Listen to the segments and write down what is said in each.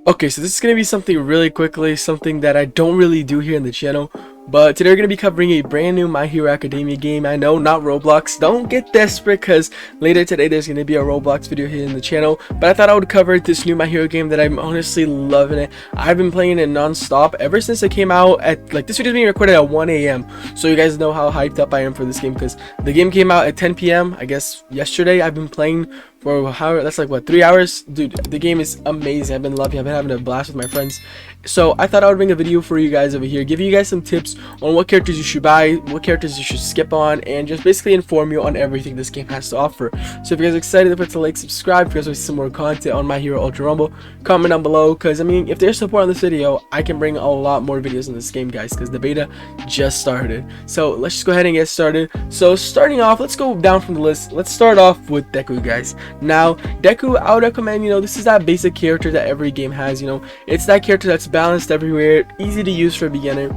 Okay, so this is going to be something really quickly, something that I don't really do here in the channel. But today we're going to be covering a brand new My Hero Academia game. I know, not Roblox. Don't get desperate because later today there's going to be a Roblox video here in the channel. But I thought I would cover this new My Hero game that I'm honestly loving it. I've been playing it non-stop ever since it came out at, like, this video is being recorded at 1 AM. So you guys know how hyped up I am for this game because the game came out at 10 PM, I guess yesterday. I've been playing for how, that's like what, 3 hours. Dude, the game is amazing. I've been loving it. I've been having a blast with my friends. So I thought I would bring a video for you guys over here, giving you guys some tips on what characters you should buy, what characters you should skip on, and just basically inform you on everything this game has to offer. So if you guys are excited, put a like, subscribe if you guys want to see some more content on My Hero Ultra Rumble. Comment down below, because I mean, if there's support on this video, I can bring a lot more videos in this game, guys, because the beta just started. So let's just go ahead and get started. So starting off, let's go down from the list. Let's start off with Deku, guys. Now Deku, I would recommend, this is that basic character that every game has. It's that character that's balanced everywhere, easy to use for a beginner.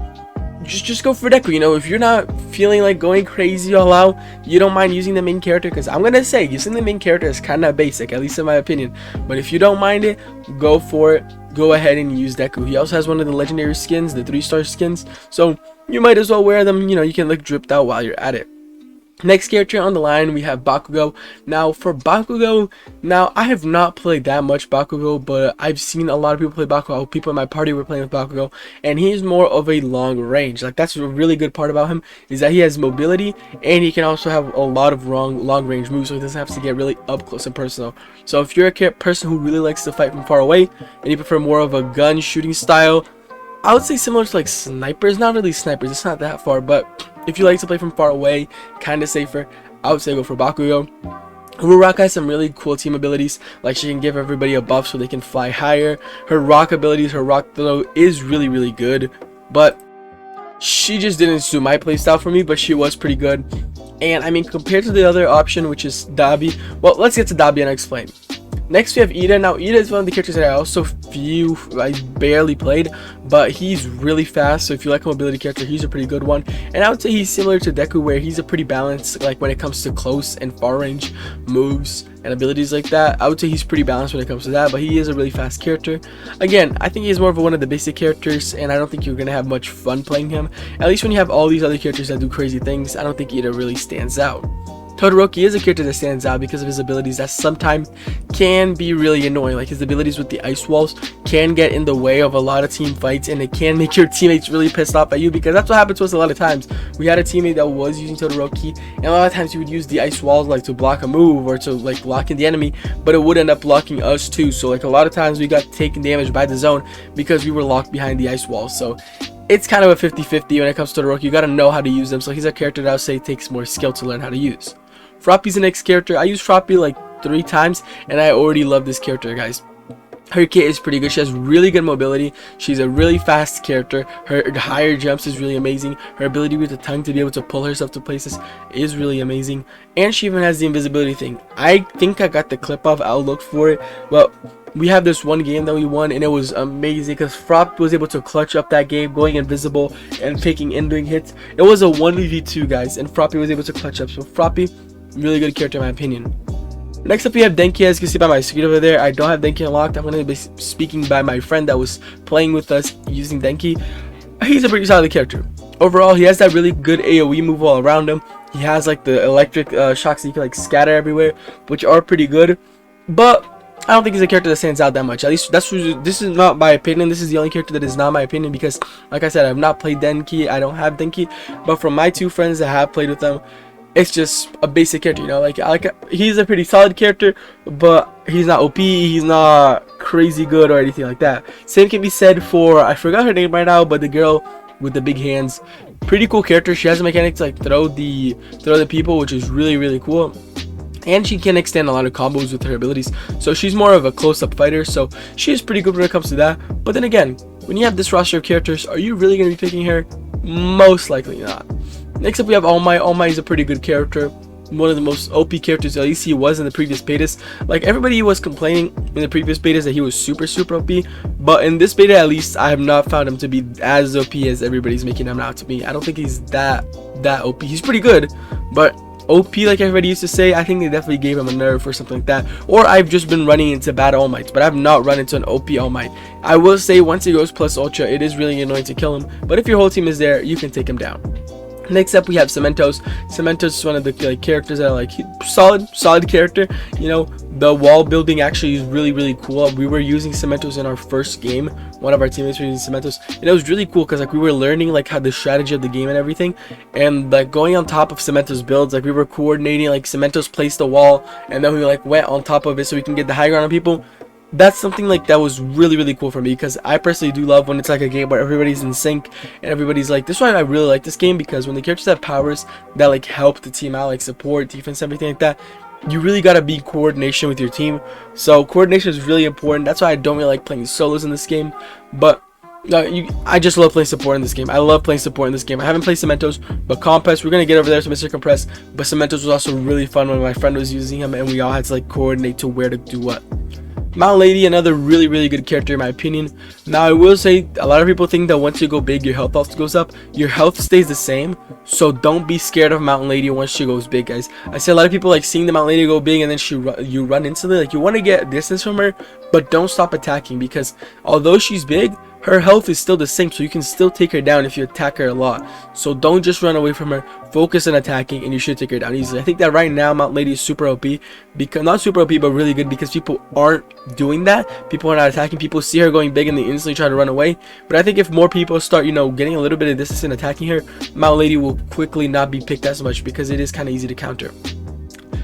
Just go for Deku. If you're not feeling like going crazy all out, you don't mind using the main character, because I'm gonna say using the main character is kind of basic, at least in my opinion. But if you don't mind it, go for it. Go ahead and use Deku. He also has one of the legendary skins, the 3-star skins, so you might as well wear them. You can look dripped out while you're at it. Next character on the line, we have Bakugo. Now for Bakugo, I have not played that much Bakugo, but I've seen a lot of people play Bakugo. People in my party were playing with Bakugo, and he's more of a long range. Like, that's a really good part about him, is that he has mobility, and he can also have a lot of long range moves, so he doesn't have to get really up close and personal. So if you're a person who really likes to fight from far away, and you prefer more of a gun shooting style, I would say similar to like snipers. Not really snipers, it's not that far, but if you like to play from far away, kind of safer, I would say go for Bakugo. Uraraka has some really cool team abilities, like she can give everybody a buff so they can fly higher. Her rock abilities, her rock throw is really good, but she just didn't suit my playstyle for me, but she was pretty good. And I mean, compared to the other option, which is Dabi, well, let's get to Dabi and explain. Next we have Ida. Now Ida is one of the characters that I barely played, but he's really fast, so if you like a mobility character, he's a pretty good one. And I would say he's similar to Deku, where he's a pretty balanced, like when it comes to close and far range moves and abilities like that. I would say he's pretty balanced when it comes to that, but he is a really fast character. Again, I think he's more of one of the basic characters, and I don't think you're gonna have much fun playing him. At least when you have all these other characters that do crazy things, I don't think Ida really stands out. Todoroki is a character that stands out because of his abilities that sometimes can be really annoying. Like, his abilities with the ice walls can get in the way of a lot of team fights, and it can make your teammates really pissed off at you, because that's what happened to us a lot of times. We had a teammate that was using Todoroki, and a lot of times he would use the ice walls like to block a move or to like block in the enemy, but it would end up blocking us too. So like a lot of times we got taken damage by the zone because we were locked behind the ice walls. So it's kind of a 50-50 when it comes to Todoroki. You gotta know how to use them, so he's a character that I would say takes more skill to learn how to use. Froppy's the next character. I used Froppy like 3 times, and I already love this character, guys. Her kit is pretty good. She has really good mobility. She's a really fast character. Her higher jumps is really amazing. Her ability with the tongue to be able to pull herself to places is really amazing. And she even has the invisibility thing. I think I got the clip off. I'll look for it. Well, we have this one game that we won, and it was amazing because Froppy was able to clutch up that game, going invisible and taking in doing hits. It was a 1v2, guys, and Froppy was able to clutch up. So Froppy, really good character in my opinion. Next up we have Denki. As you can see by my screen over there, I don't have Denki unlocked. I'm going to be speaking by my friend that was playing with us using Denki. He's a pretty solid character. Overall, he has that really good AoE move all around him. He has like the electric shocks that you can like scatter everywhere, which are pretty good. But I don't think he's a character that stands out that much. At least this is not my opinion. This is the only character that is not my opinion, because like I said, I've not played Denki. I don't have Denki. But from my 2 friends that have played with them, it's just a basic character, he's a pretty solid character, but he's not OP, he's not crazy good or anything like that. Same can be said for, I forgot her name right now, but the girl with the big hands. Pretty cool character. She has a mechanic to like throw the people, which is really cool. And she can extend a lot of combos with her abilities, so she's more of a close-up fighter, so she's pretty good when it comes to that. But then again, when you have this roster of characters, are you really going to be picking her? Most likely not. Next up we have All Might. All Might is a pretty good character, one of the most OP characters, at least he was in the previous betas. Like, everybody was complaining in the previous betas that he was super OP, but in this beta at least I have not found him to be as OP as everybody's making him out to be. I don't think he's that OP. He's pretty good, but OP like everybody used to say. I think they definitely gave him a nerf or something like that, or I've just been running into bad All Mights, but I've not run into an OP All Might. I will say once he goes plus ultra, it is really annoying to kill him, but if your whole team is there, you can take him down. Next up we have Cementos. Cementos is one of the characters that are like solid character. You know, the wall building actually is really cool. We were using Cementos in our first game. One of our teammates were using Cementos, and it was really cool because like we were learning like how the strategy of the game and everything, and like going on top of Cementos builds, like we were coordinating, like Cementos placed the wall and then we like went on top of it so we can get the high ground on people. That's something like that was really cool for me, because I personally do love when it's like a game where everybody's in sync and everybody's like, this is why I really like this game, because when the characters have powers that like help the team out, like support, defense, everything like that, you really gotta be coordination with your team. So coordination is really important. That's why I don't really like playing solos in this game, but I just love playing support in this game. I love playing support in this game. I haven't played Cementos, but Compress, we're gonna get over there to Mr. Compress. But Cementos was also really fun when my friend was using him and we all had to like coordinate to where to do what. Mountain Lady, another really good character in my opinion. Now I will say, a lot of people think that once you go big, your health also goes up. Your health stays the same, so don't be scared of Mountain Lady once she goes big, guys. I see a lot of people like seeing the Mountain Lady go big and then you run instantly. Like, you want to get distance from her, but don't stop attacking, because although she's big, her health is still the same, so you can still take her down if you attack her a lot. So don't just run away from her, focus on attacking, and you should take her down easily. I think that right now Mountain Lady is super OP, because not super OP but really good, because people aren't doing that. People are not attacking. People see her going big and they instantly try to run away. But I think if more people start, you know, getting a little bit of distance and attacking her, Mountain Lady will quickly not be picked as much, because it is kind of easy to counter.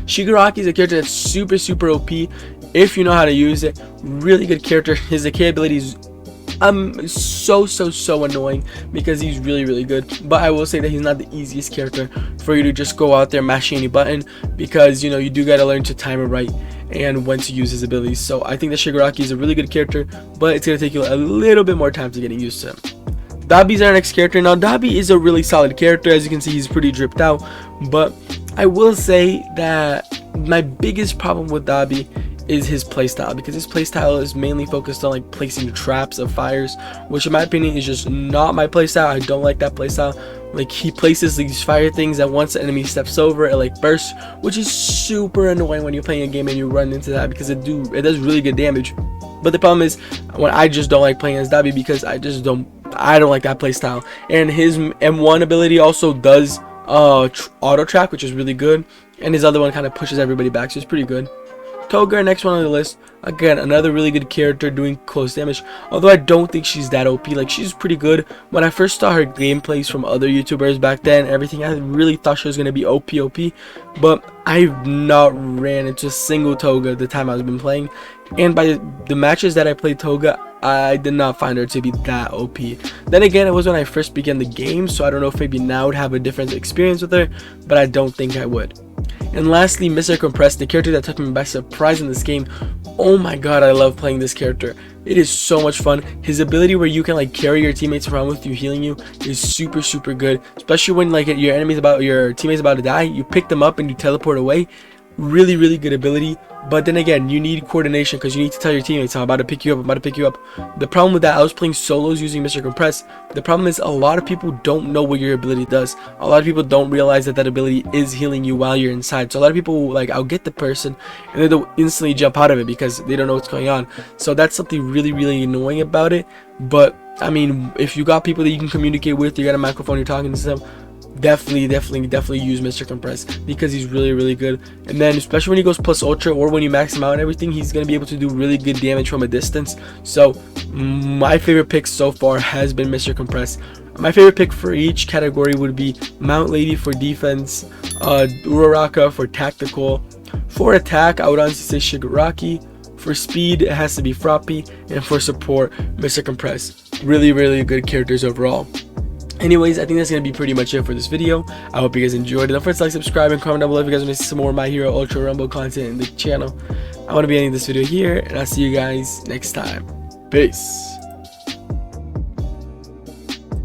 Shigaraki is a character that's super OP if you know how to use it. Really good character. His decay ability is so annoying, because he's really good, but I will say that he's not the easiest character for you to just go out there mashing any button, because you know you do gotta learn to time it right and when to use his abilities. So I think that Shigaraki is a really good character, but it's gonna take you a little bit more time to getting used to him. Dabi's our next character. Now Dabi is a really solid character. As you can see, he's pretty dripped out, but I will say that my biggest problem with Dabi is his playstyle, because his playstyle is mainly focused on like placing traps of fires, which in my opinion is just not my playstyle. I don't like that playstyle. Like, he places these fire things that once the enemy steps over, it like bursts, which is super annoying when you're playing a game and you run into that, because it does really good damage. But the problem is, when I just don't like playing as Dabi, because I don't like that playstyle. And his M1 ability also does auto track, which is really good, and his other one kind of pushes everybody back, so it's pretty good. Toga, next one on the list. Again, another really good character doing close damage, although I don't think she's that OP. Like, she's pretty good. When I first saw her gameplays from other YouTubers back then, everything, I really thought she was going to be OP, but I've not ran into a single Toga the time I've been playing, and by the matches that I played Toga, I did not find her to be that OP. Then again, it was when I first began the game, so I don't know if maybe now I would have a different experience with her, but I don't think I would. And lastly, Mr. Compress, the character that took me by surprise in this game. Oh my god, I love playing this character. It is so much fun. His ability where you can like carry your teammates around with you, healing you, is super good. Especially when like your teammate's about to die, you pick them up and you teleport away. Really good ability. But then again, you need coordination, because you need to tell your teammates, I'm about to pick you up, I'm about to pick you up. The problem with that, I was playing solos using Mr. Compress. The problem is, a lot of people don't know what your ability does. A lot of people don't realize that that ability is healing you while you're inside. So a lot of people like, I'll get the person and then they'll instantly jump out of it because they don't know what's going on. So that's something really annoying about it. But I mean, if you got people that you can communicate with, you got a microphone, you're talking to them, definitely use Mr. Compress, because he's really good. And then especially when he goes plus ultra, or when you max him out and everything, he's gonna be able to do really good damage from a distance. So my favorite pick so far has been Mr. Compress. My favorite pick for each category would be Mount Lady for defense, Uraraka for tactical. For attack, I would honestly say Shigaraki. For speed, it has to be Froppy, and for support, Mr. Compress. Really good characters overall. Anyways, I think that's going to be pretty much it for this video. I hope you guys enjoyed it. Don't forget to like, subscribe, and comment down below if you guys want to see some more My Hero Ultra Rumble content in the channel. I want to be ending this video here, and I'll see you guys next time. Peace.